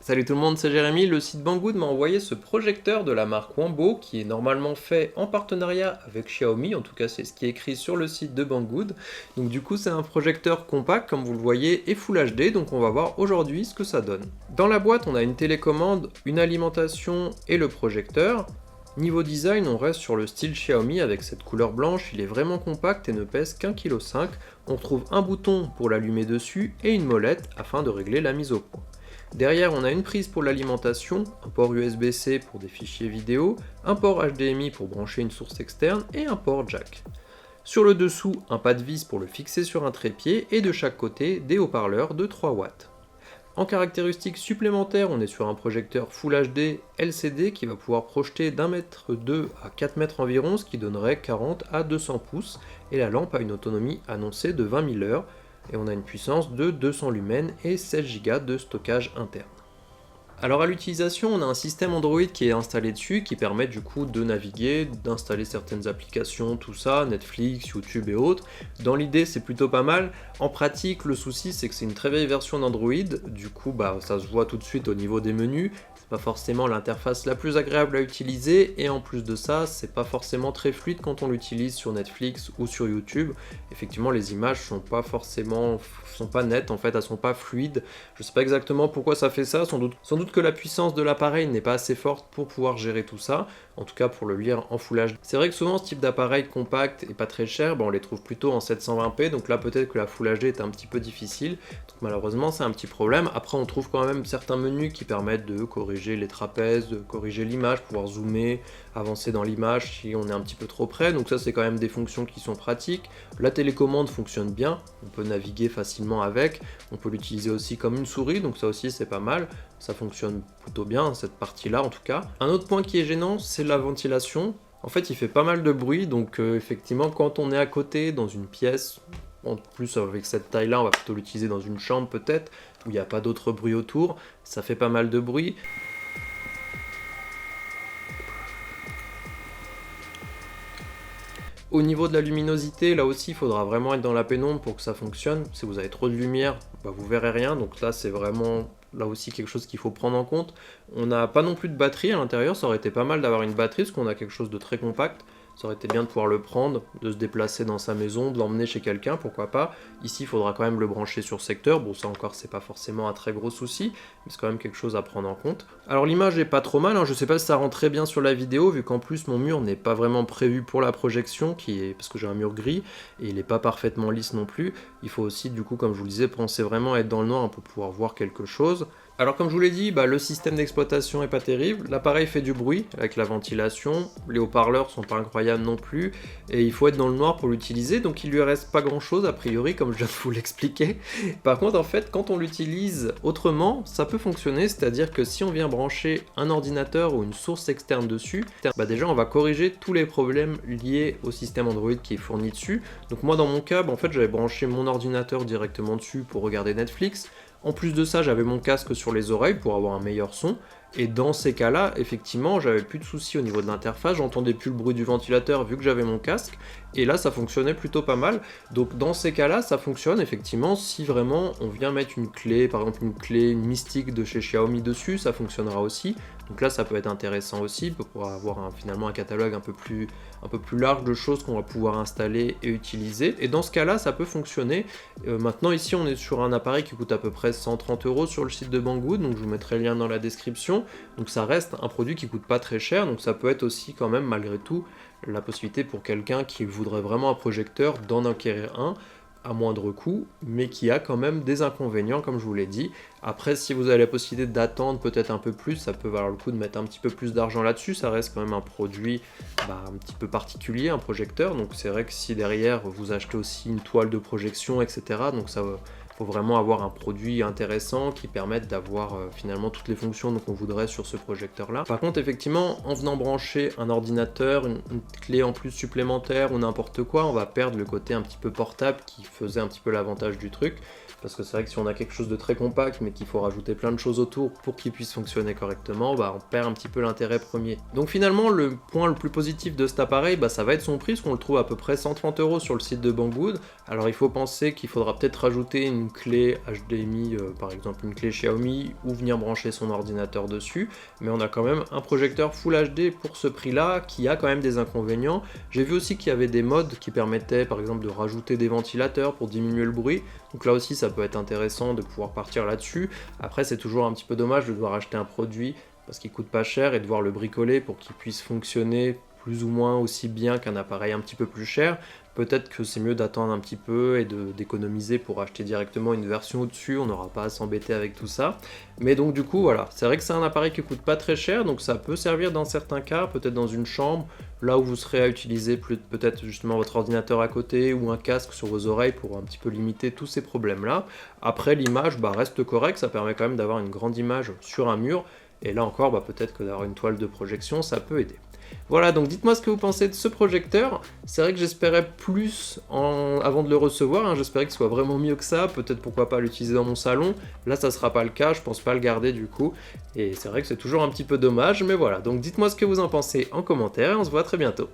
Salut tout le monde, c'est Jérémy. Le site Banggood m'a envoyé ce projecteur de la marque Wambo qui est normalement fait en partenariat avec Xiaomi, en tout cas c'est ce qui est écrit sur le site de Banggood. Donc du coup c'est un projecteur compact comme vous le voyez et Full HD, donc on va voir aujourd'hui ce que ça donne. Dans la boîte on a une télécommande, une alimentation et le projecteur. Niveau design, on reste sur le style Xiaomi avec cette couleur blanche, il est vraiment compact et ne pèse qu'1,5 kg. On trouve un bouton pour l'allumer dessus et une molette afin de régler la mise au point. Derrière, on a une prise pour l'alimentation, un port USB-C pour des fichiers vidéo, un port HDMI pour brancher une source externe et un port jack. Sur le dessous, un pas de vis pour le fixer sur un trépied et de chaque côté, des haut-parleurs de 3 watts. En caractéristiques supplémentaires, on est sur un projecteur Full HD LCD qui va pouvoir projeter d'1,2 m à 4 mètres environ, ce qui donnerait 40 à 200 pouces, et la lampe a une autonomie annoncée de 20 000 heures, et on a une puissance de 200 lumens et 16 Go de stockage interne. Alors à l'utilisation, on a un système Android qui est installé dessus, qui permet du coup de naviguer, d'installer certaines applications, tout ça, Netflix, YouTube et autres. Dans l'idée, c'est plutôt pas mal. En pratique, le souci, c'est que c'est une très vieille version d'Android, du coup, ça se voit tout de suite au niveau des menus. C'est pas forcément l'interface la plus agréable à utiliser, et en plus de ça, c'est pas forcément très fluide quand on l'utilise sur Netflix ou sur YouTube. Effectivement, les images sont pas nettes, en fait, elles sont pas fluides. Je sais pas exactement pourquoi ça fait ça, sans doute que la puissance de l'appareil n'est pas assez forte pour pouvoir gérer tout ça, en tout cas pour le lire en Full HD. C'est vrai que souvent ce type d'appareil compact et pas très cher, on les trouve plutôt en 720p, donc là peut-être que la Full HD est un petit peu difficile, donc malheureusement c'est un petit problème. Après on trouve quand même certains menus qui permettent de corriger les trapèzes, de corriger l'image, pouvoir zoomer, avancer dans l'image si on est un petit peu trop près, donc ça c'est quand même des fonctions qui sont pratiques. La télécommande fonctionne bien, on peut naviguer facilement avec, on peut l'utiliser aussi comme une souris, donc ça aussi c'est pas mal, ça fonctionne plutôt bien cette partie là en tout cas. Un autre point qui est gênant, c'est la ventilation. En fait il fait pas mal de bruit, donc effectivement quand on est à côté dans une pièce, en plus avec cette taille là on va plutôt l'utiliser dans une chambre peut-être, où il n'y a pas d'autre bruit autour, ça fait pas mal de bruit. Au niveau de la luminosité, là aussi, il faudra vraiment être dans la pénombre pour que ça fonctionne. Si vous avez trop de lumière, vous verrez rien. Donc là, c'est vraiment là aussi quelque chose qu'il faut prendre en compte. On n'a pas non plus de batterie à l'intérieur. Ça aurait été pas mal d'avoir une batterie, parce qu'on a quelque chose de très compact. Ça aurait été bien de pouvoir le prendre, de se déplacer dans sa maison, de l'emmener chez quelqu'un, pourquoi pas. Ici, il faudra quand même le brancher sur secteur. Bon, ça encore, c'est pas forcément un très gros souci, mais c'est quand même quelque chose à prendre en compte. Alors l'image est pas trop mal, hein. Je sais pas si ça rend très bien sur la vidéo, vu qu'en plus mon mur n'est pas vraiment prévu pour la projection, parce que j'ai un mur gris, et il n'est pas parfaitement lisse non plus. Il faut aussi, du coup, comme je vous le disais, penser vraiment à être dans le noir pour pouvoir voir quelque chose. Alors comme je vous l'ai dit, le système d'exploitation est pas terrible, l'appareil fait du bruit avec la ventilation, les haut-parleurs sont pas incroyables non plus, et il faut être dans le noir pour l'utiliser, donc il lui reste pas grand chose a priori comme je viens de vous l'expliquer. Par contre en fait quand on l'utilise autrement, ça peut fonctionner, c'est-à-dire que si on vient brancher un ordinateur ou une source externe dessus, déjà on va corriger tous les problèmes liés au système Android qui est fourni dessus. Donc moi dans mon cas, en fait j'avais branché mon ordinateur directement dessus pour regarder Netflix. En plus de ça, j'avais mon casque sur les oreilles pour avoir un meilleur son. Et dans ces cas-là, effectivement, j'avais plus de soucis au niveau de l'interface, j'entendais plus le bruit du ventilateur vu que j'avais mon casque, et là ça fonctionnait plutôt pas mal. Donc dans ces cas-là, ça fonctionne effectivement si vraiment on vient mettre une clé, par exemple une clé mystique de chez Xiaomi dessus, ça fonctionnera aussi. Donc là ça peut être intéressant aussi pour avoir finalement un catalogue un peu plus large de choses qu'on va pouvoir installer et utiliser. Et dans ce cas-là, ça peut fonctionner. Maintenant ici on est sur un appareil qui coûte à peu près 130 € sur le site de Banggood, donc je vous mettrai le lien dans la description. Donc ça reste un produit qui coûte pas très cher, donc ça peut être aussi quand même malgré tout la possibilité pour quelqu'un qui voudrait vraiment un projecteur d'en acquérir un à moindre coût, mais qui a quand même des inconvénients comme je vous l'ai dit. Après si vous avez la possibilité d'attendre peut-être un peu plus, ça peut valoir le coup de mettre un petit peu plus d'argent là-dessus, ça reste quand même un produit un petit peu particulier, un projecteur, donc c'est vrai que si derrière vous achetez aussi une toile de projection, etc., donc ça faut vraiment avoir un produit intéressant qui permette d'avoir finalement toutes les fonctions qu'on voudrait sur ce projecteur là. Par contre effectivement en venant brancher un ordinateur, une clé en plus supplémentaire ou n'importe quoi, on va perdre le côté un petit peu portable qui faisait un petit peu l'avantage du truc. parce que c'est vrai que si on a quelque chose de très compact mais qu'il faut rajouter plein de choses autour pour qu'il puisse fonctionner correctement, bah on perd un petit peu l'intérêt premier. Donc finalement le point le plus positif de cet appareil, bah ça va être son prix, parce qu'on le trouve à peu près 130 € sur le site de Banggood. Alors il faut penser qu'il faudra peut-être rajouter une clé HDMI, par exemple une clé Xiaomi, ou venir brancher son ordinateur dessus, mais on a quand même un projecteur Full HD pour ce prix-là, qui a quand même des inconvénients. J'ai vu aussi qu'il y avait des modes qui permettaient par exemple de rajouter des ventilateurs pour diminuer le bruit, donc là aussi ça peut être intéressant de pouvoir partir là-dessus. Après c'est toujours un petit peu dommage de devoir acheter un produit parce qu'il coûte pas cher et devoir le bricoler pour qu'il puisse fonctionner plus ou moins aussi bien qu'un appareil un petit peu plus cher. Peut-être que c'est mieux d'attendre un petit peu et d'économiser pour acheter directement une version au-dessus, on n'aura pas à s'embêter avec tout ça. Mais donc du coup voilà, c'est vrai que c'est un appareil qui coûte pas très cher, donc ça peut servir dans certains cas, peut-être dans une chambre, là où vous serez à utiliser peut-être justement votre ordinateur à côté ou un casque sur vos oreilles pour un petit peu limiter tous ces problèmes-là. Après l'image reste correcte, ça permet quand même d'avoir une grande image sur un mur, et là encore peut-être que d'avoir une toile de projection ça peut aider. Voilà, donc dites-moi ce que vous pensez de ce projecteur. C'est vrai que j'espérais plus avant de le recevoir, hein. J'espérais qu'il soit vraiment mieux que ça, peut-être pourquoi pas l'utiliser dans mon salon. Là ça sera pas le cas, je pense pas le garder du coup, et c'est vrai que c'est toujours un petit peu dommage, mais voilà, donc dites-moi ce que vous en pensez en commentaire et on se voit très bientôt.